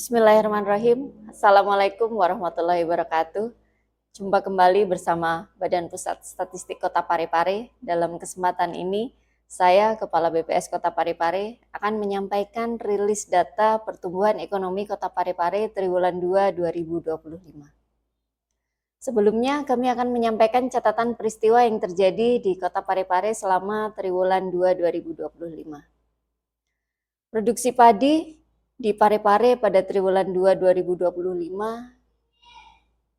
Bismillahirrahmanirrahim. Assalamualaikum warahmatullahi wabarakatuh. Jumpa kembali bersama Badan Pusat Statistik Kota Parepare. Dalam kesempatan ini, saya, Kepala BPS Kota Parepare, akan menyampaikan rilis data pertumbuhan ekonomi Kota Parepare triwulan 2 2025. Sebelumnya, kami akan menyampaikan catatan peristiwa yang terjadi di Kota Parepare selama triwulan 2 2025. Produksi padi di Parepare pada triwulan 2 2025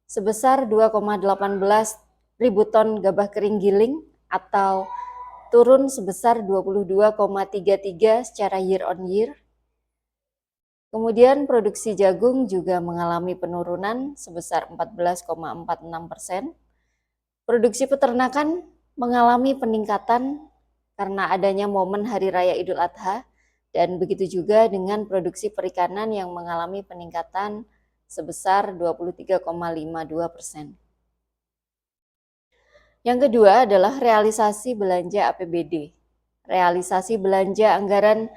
sebesar 2,18 ribu ton gabah kering giling atau turun sebesar 22,33 secara year on year. Kemudian produksi jagung juga mengalami penurunan sebesar 14,46%. Produksi peternakan mengalami peningkatan karena adanya momen Hari Raya Idul Adha. Dan begitu juga dengan produksi perikanan yang mengalami peningkatan sebesar 23,52%. Yang kedua adalah realisasi belanja APBD. Realisasi belanja anggaran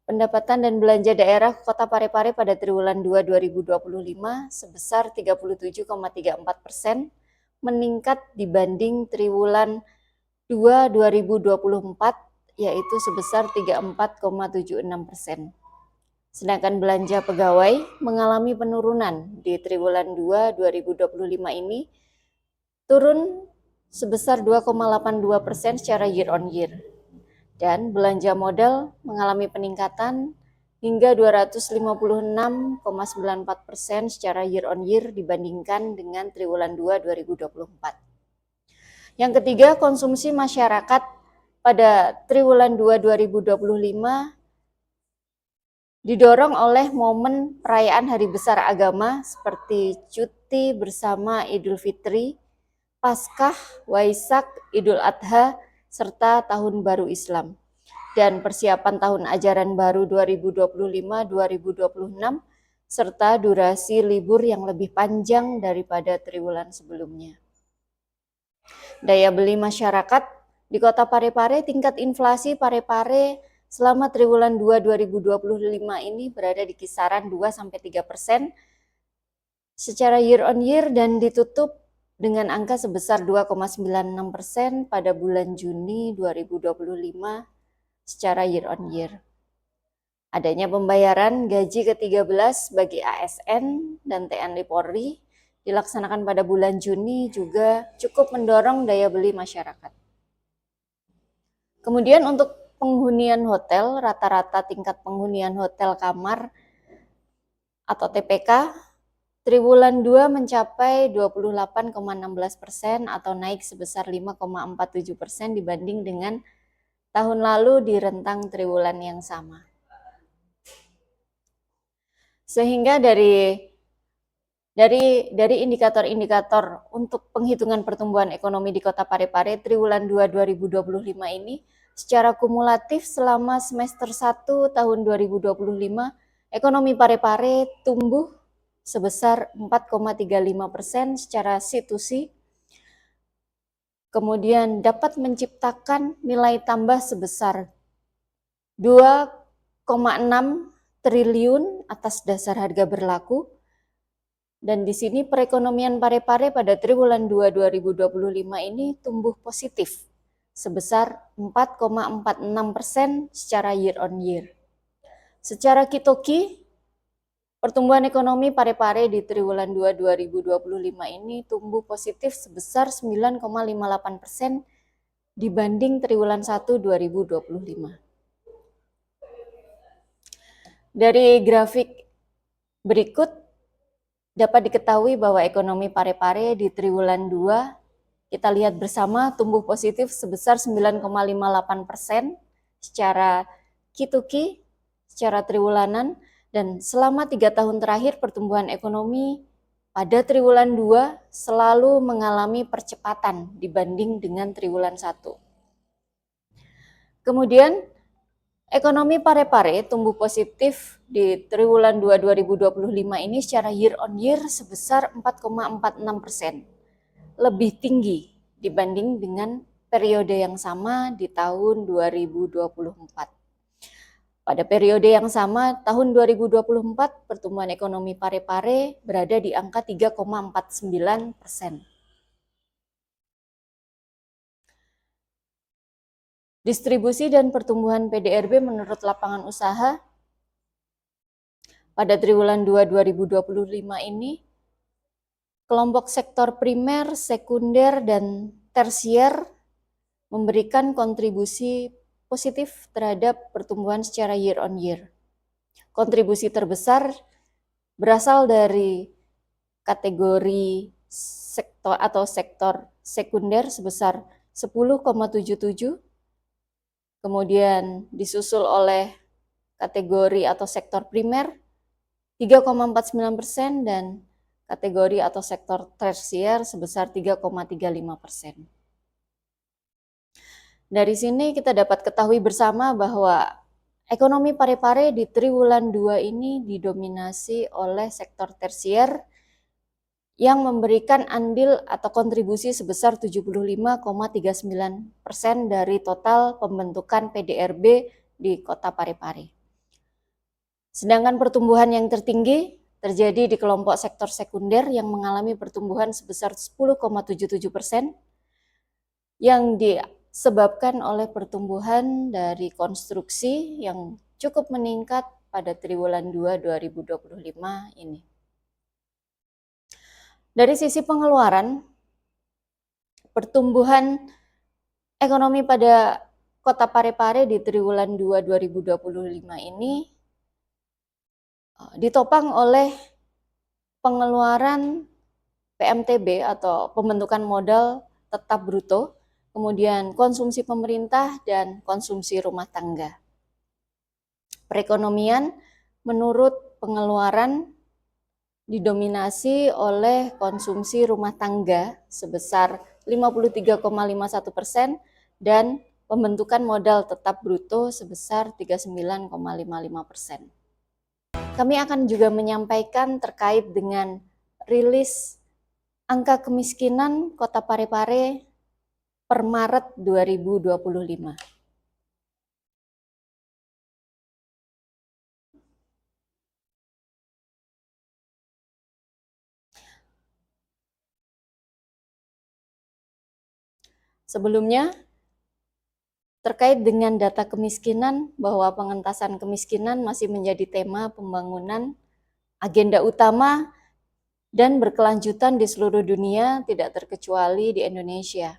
pendapatan dan belanja daerah Kota Parepare pada triwulan 2 2025 sebesar 37,34%, meningkat dibanding triwulan 2 2024, yaitu sebesar 34,76%. Sedangkan belanja pegawai mengalami penurunan di triwulan 2 2025 ini turun sebesar 2,82% secara year on year. Dan belanja modal mengalami peningkatan hingga 256,94% secara year on year dibandingkan dengan triwulan 2 2024. Yang ketiga, konsumsi masyarakat pada triwulan 2 2025 didorong oleh momen perayaan hari besar agama seperti cuti bersama Idul Fitri, Paskah, Waisak, Idul Adha, serta Tahun Baru Islam, dan persiapan tahun ajaran baru 2025-2026, serta durasi libur yang lebih panjang daripada triwulan sebelumnya. Daya beli masyarakat di Kota Parepare, tingkat inflasi Parepare selama triwulan 2 2025 ini berada di kisaran 2-3% secara year on year dan ditutup dengan angka sebesar 2,96% pada bulan Juni 2025 secara year on year. Adanya pembayaran gaji ke-13 bagi ASN dan TNI Polri dilaksanakan pada bulan Juni juga cukup mendorong daya beli masyarakat. Kemudian untuk penghunian hotel, rata-rata tingkat penghunian hotel kamar atau TPK triwulan 2 mencapai 28,16% atau naik sebesar 5,47% dibanding dengan tahun lalu di rentang triwulan yang sama. Sehingga dari indikator-indikator untuk penghitungan pertumbuhan ekonomi di Kota Parepare triwulan 2 2025 ini secara kumulatif selama semester 1 tahun 2025 ekonomi Parepare tumbuh sebesar 4,35% secara situsi, kemudian dapat menciptakan nilai tambah sebesar 2,6 triliun atas dasar harga berlaku. Dan di sini perekonomian Parepare pada triwulan 2 2025 ini tumbuh positif sebesar 4,46% secara year on year. Secara kitoki, pertumbuhan ekonomi Parepare di triwulan 2 2025 ini tumbuh positif sebesar 9,58% dibanding triwulan 1 2025. Dari grafik berikut dapat diketahui bahwa ekonomi Parepare di triwulan 2 kita lihat bersama tumbuh positif sebesar 9,58% secara kituki, secara triwulanan, dan selama 3 tahun terakhir pertumbuhan ekonomi pada triwulan 2 selalu mengalami percepatan dibanding dengan triwulan 1. Kemudian ekonomi Parepare tumbuh positif di triwulan 2 2025 ini secara year on year sebesar 4,46%, lebih tinggi dibanding dengan periode yang sama di tahun 2024. Pada periode yang sama, tahun 2024, pertumbuhan ekonomi Parepare berada di angka 3,49%. Distribusi dan pertumbuhan PDRB menurut lapangan usaha pada triwulan 2 2025 ini, kelompok sektor primer, sekunder, dan tersier memberikan kontribusi positif terhadap pertumbuhan secara year on year. Kontribusi terbesar berasal dari kategori sektor atau sektor sekunder sebesar 10,77, kemudian disusul oleh kategori atau sektor primer 3,49% dan kategori atau sektor tersier sebesar 3,35%. Dari sini kita dapat ketahui bersama bahwa ekonomi Parepare di triwulan 2 ini didominasi oleh sektor tersier yang memberikan andil atau kontribusi sebesar 75,39% dari total pembentukan PDRB di Kota Parepare. Sedangkan pertumbuhan yang tertinggi terjadi di kelompok sektor sekunder yang mengalami pertumbuhan sebesar 10,77%, yang disebabkan oleh pertumbuhan dari konstruksi yang cukup meningkat pada triwulan 2 2025 ini. Dari sisi pengeluaran, pertumbuhan ekonomi pada Kota Parepare di triwulan 2 2025 ini ditopang oleh pengeluaran PMTB atau pembentukan modal tetap bruto, kemudian konsumsi pemerintah dan konsumsi rumah tangga. Perekonomian menurut pengeluaran didominasi oleh konsumsi rumah tangga sebesar 53,51% dan pembentukan modal tetap bruto sebesar 39,55%. Kami akan juga menyampaikan terkait dengan rilis angka kemiskinan Kota Parepare per Maret 2025. Sebelumnya, terkait dengan data kemiskinan, bahwa pengentasan kemiskinan masih menjadi tema pembangunan agenda utama dan berkelanjutan di seluruh dunia, tidak terkecuali di Indonesia.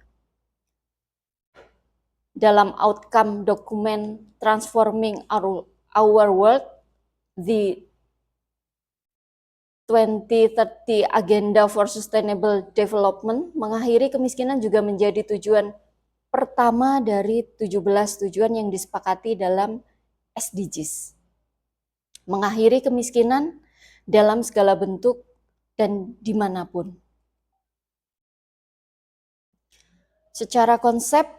Dalam outcome dokumen Transforming Our World, the 2030 Agenda for Sustainable Development, mengakhiri kemiskinan juga menjadi tujuan pertama dari 17 tujuan yang disepakati dalam SDGs. Mengakhiri kemiskinan dalam segala bentuk dan dimanapun. Secara konsep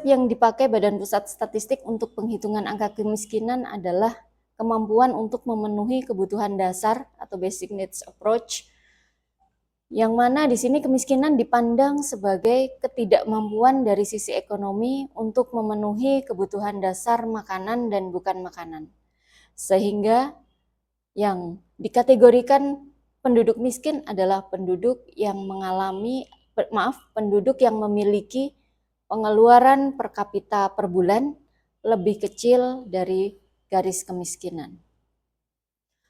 yang dipakai Badan Pusat Statistik untuk penghitungan angka kemiskinan adalah kemampuan untuk memenuhi kebutuhan dasar atau basic needs approach, yang mana di sini kemiskinan dipandang sebagai ketidakmampuan dari sisi ekonomi untuk memenuhi kebutuhan dasar makanan dan bukan makanan. Sehingga yang dikategorikan penduduk miskin adalah penduduk yang penduduk yang memiliki pengeluaran per kapita per bulan lebih kecil dari garis kemiskinan.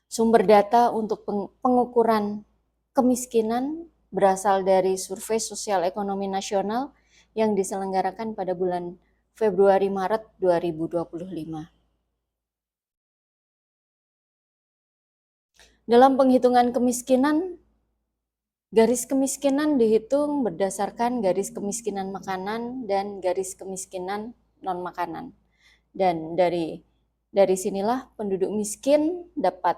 Sumber data untuk pengukuran kemiskinan berasal dari Survei Sosial Ekonomi Nasional yang diselenggarakan pada bulan Februari-Maret 2025. Dalam penghitungan kemiskinan, garis kemiskinan dihitung berdasarkan garis kemiskinan makanan dan garis kemiskinan non-makanan. Dan dari sinilah penduduk miskin dapat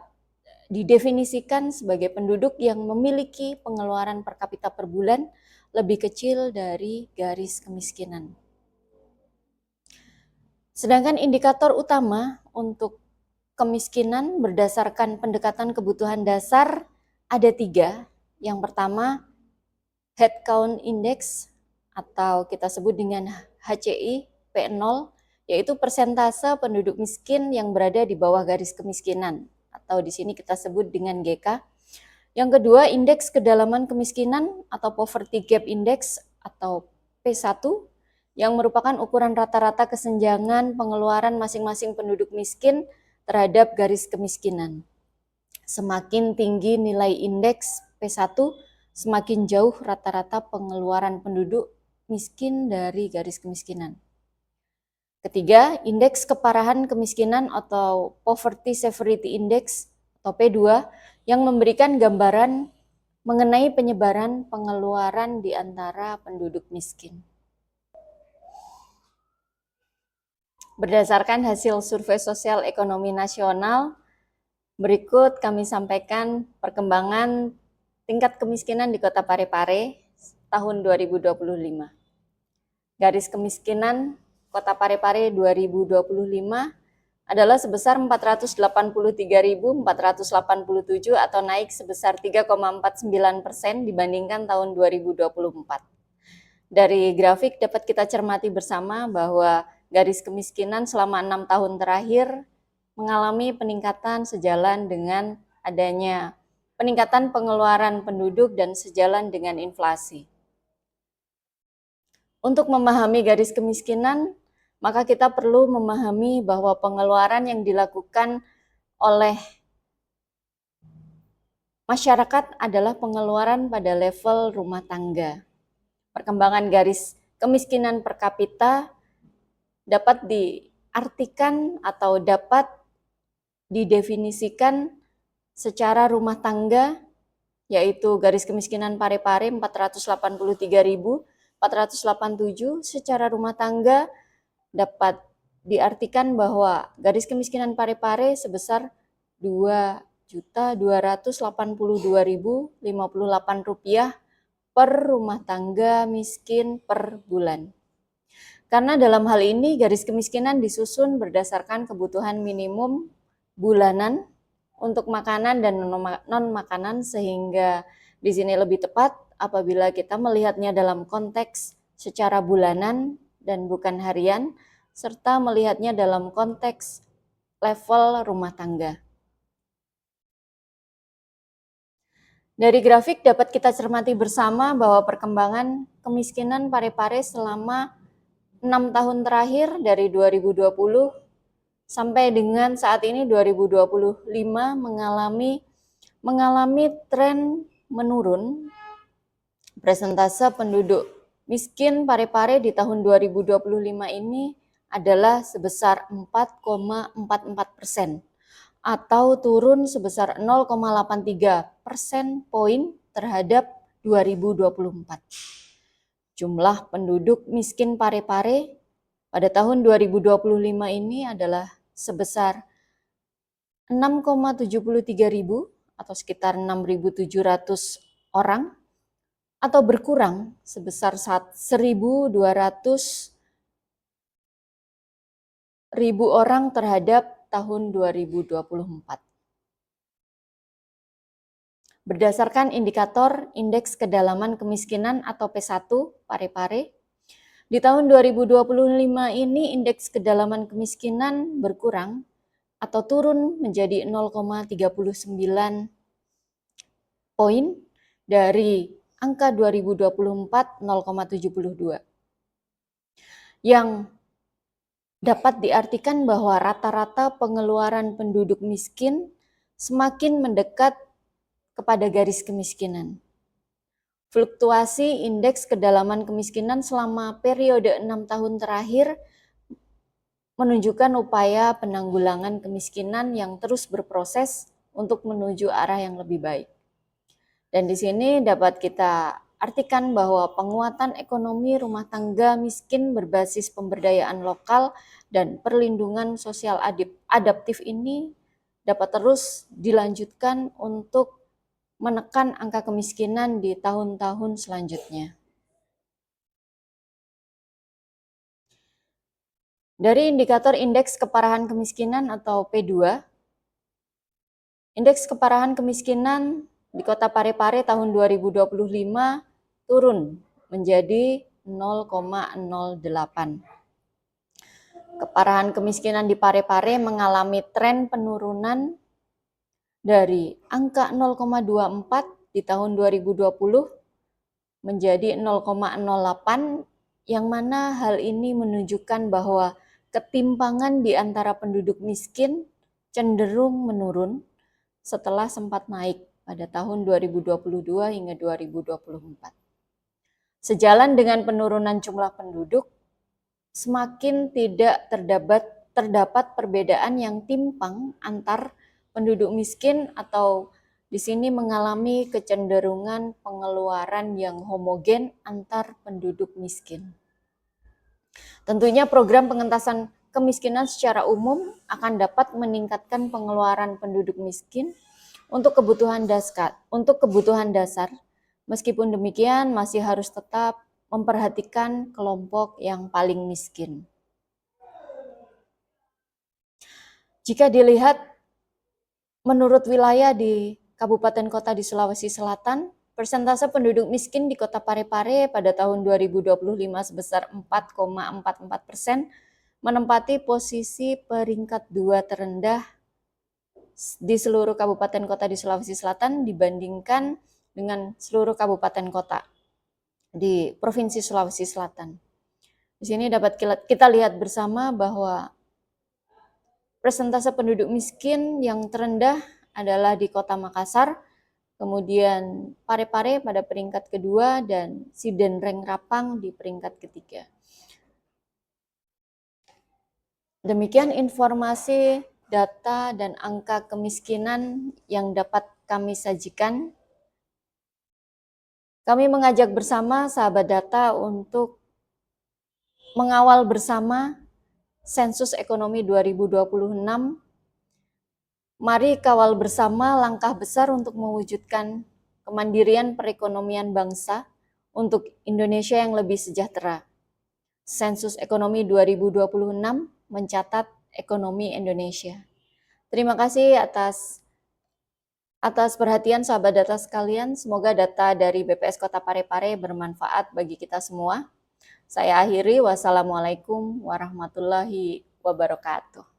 didefinisikan sebagai penduduk yang memiliki pengeluaran per kapita per bulan lebih kecil dari garis kemiskinan. Sedangkan indikator utama untuk kemiskinan berdasarkan pendekatan kebutuhan dasar ada 3. Yang pertama, Headcount Index atau kita sebut dengan HCI P0 yaitu persentase penduduk miskin yang berada di bawah garis kemiskinan, atau di sini kita sebut dengan GK. Yang kedua, indeks kedalaman kemiskinan atau Poverty Gap Index atau P1, yang merupakan ukuran rata-rata kesenjangan pengeluaran masing-masing penduduk miskin terhadap garis kemiskinan. Semakin tinggi nilai indeks P1, semakin jauh rata-rata pengeluaran penduduk miskin dari garis kemiskinan. Ketiga, indeks keparahan kemiskinan atau Poverty Severity Index atau P2 yang memberikan gambaran mengenai penyebaran pengeluaran di antara penduduk miskin. Berdasarkan hasil survei sosial ekonomi nasional, berikut kami sampaikan perkembangan tingkat kemiskinan di Kota Parepare tahun 2025. Garis kemiskinan Kota Parepare 2025 adalah sebesar 483.487 atau naik sebesar 3,49% dibandingkan tahun 2024. Dari grafik dapat kita cermati bersama bahwa garis kemiskinan selama 6 tahun terakhir mengalami peningkatan sejalan dengan adanya peningkatan pengeluaran penduduk dan sejalan dengan inflasi. Untuk memahami garis kemiskinan, maka kita perlu memahami bahwa pengeluaran yang dilakukan oleh masyarakat adalah pengeluaran pada level rumah tangga. Perkembangan garis kemiskinan per kapita dapat diartikan atau dapat didefinisikan secara rumah tangga, yaitu garis kemiskinan Parepare 483.487 secara rumah tangga dapat diartikan bahwa garis kemiskinan Parepare sebesar Rp2.282.058 per rumah tangga miskin per bulan. Karena dalam hal ini garis kemiskinan disusun berdasarkan kebutuhan minimum bulanan untuk makanan dan non-makanan, sehingga di sini lebih tepat apabila kita melihatnya dalam konteks secara bulanan dan bukan harian, serta melihatnya dalam konteks level rumah tangga. Dari grafik dapat kita cermati bersama bahwa perkembangan kemiskinan Parepare selama 6 tahun terakhir dari 2020 sampai dengan saat ini 2025 mengalami tren menurun. Persentase penduduk miskin Parepare di tahun 2025 ini adalah sebesar 4,44% atau turun sebesar 0,83% poin terhadap 2024. Jumlah penduduk miskin Parepare pada tahun 2025 ini adalah sebesar 6,73.000 atau sekitar 6.700 orang, atau berkurang sebesar 1.200.000 orang terhadap tahun 2024. Berdasarkan indikator Indeks Kedalaman Kemiskinan atau P1 Parepare, di tahun 2025 ini indeks kedalaman kemiskinan berkurang atau turun menjadi 0,39 poin dari angka 2024 0,72. Yang dapat diartikan bahwa rata-rata pengeluaran penduduk miskin semakin mendekat kepada garis kemiskinan. Fluktuasi indeks kedalaman kemiskinan selama periode 6 tahun terakhir menunjukkan upaya penanggulangan kemiskinan yang terus berproses untuk menuju arah yang lebih baik. Dan di sini dapat kita artikan bahwa penguatan ekonomi rumah tangga miskin berbasis pemberdayaan lokal dan perlindungan sosial adaptif ini dapat terus dilanjutkan untuk menekan angka kemiskinan di tahun-tahun selanjutnya. Dari indikator Indeks Keparahan Kemiskinan atau P2, indeks keparahan kemiskinan di Kota Parepare tahun 2025 turun menjadi 0,08. Keparahan kemiskinan di Parepare mengalami tren penurunan dari angka 0,24 di tahun 2020 menjadi 0,08, yang mana hal ini menunjukkan bahwa ketimpangan di antara penduduk miskin cenderung menurun setelah sempat naik pada tahun 2022 hingga 2024. Sejalan dengan penurunan jumlah penduduk, semakin tidak terdapat perbedaan yang timpang antar penduduk miskin atau di sini mengalami kecenderungan pengeluaran yang homogen antar penduduk miskin. Tentunya program pengentasan kemiskinan secara umum akan dapat meningkatkan pengeluaran penduduk miskin untuk kebutuhan dasar. Meskipun demikian, masih harus tetap memperhatikan kelompok yang paling miskin. Jika dilihat menurut wilayah di kabupaten kota di Sulawesi Selatan, persentase penduduk miskin di kota Parepare pada tahun 2025 sebesar 4,44%, menempati posisi peringkat 2 terendah di seluruh kabupaten kota di Sulawesi Selatan dibandingkan dengan seluruh kabupaten kota di Provinsi Sulawesi Selatan. Di sini dapat kita lihat bersama bahwa persentase penduduk miskin yang terendah adalah di Kota Makassar, kemudian Parepare pada peringkat kedua, dan Sidenreng Rapang di peringkat ketiga. Demikian informasi, data, dan angka kemiskinan yang dapat kami sajikan. Kami mengajak bersama sahabat data untuk mengawal bersama Sensus Ekonomi 2026. Mari kawal bersama langkah besar untuk mewujudkan kemandirian perekonomian bangsa untuk Indonesia yang lebih sejahtera. Sensus Ekonomi 2026 mencatat ekonomi Indonesia. Terima kasih atas perhatian sahabat data sekalian. Semoga data dari BPS Kota Parepare bermanfaat bagi kita semua. Saya akhiri, wassalamualaikum warahmatullahi wabarakatuh.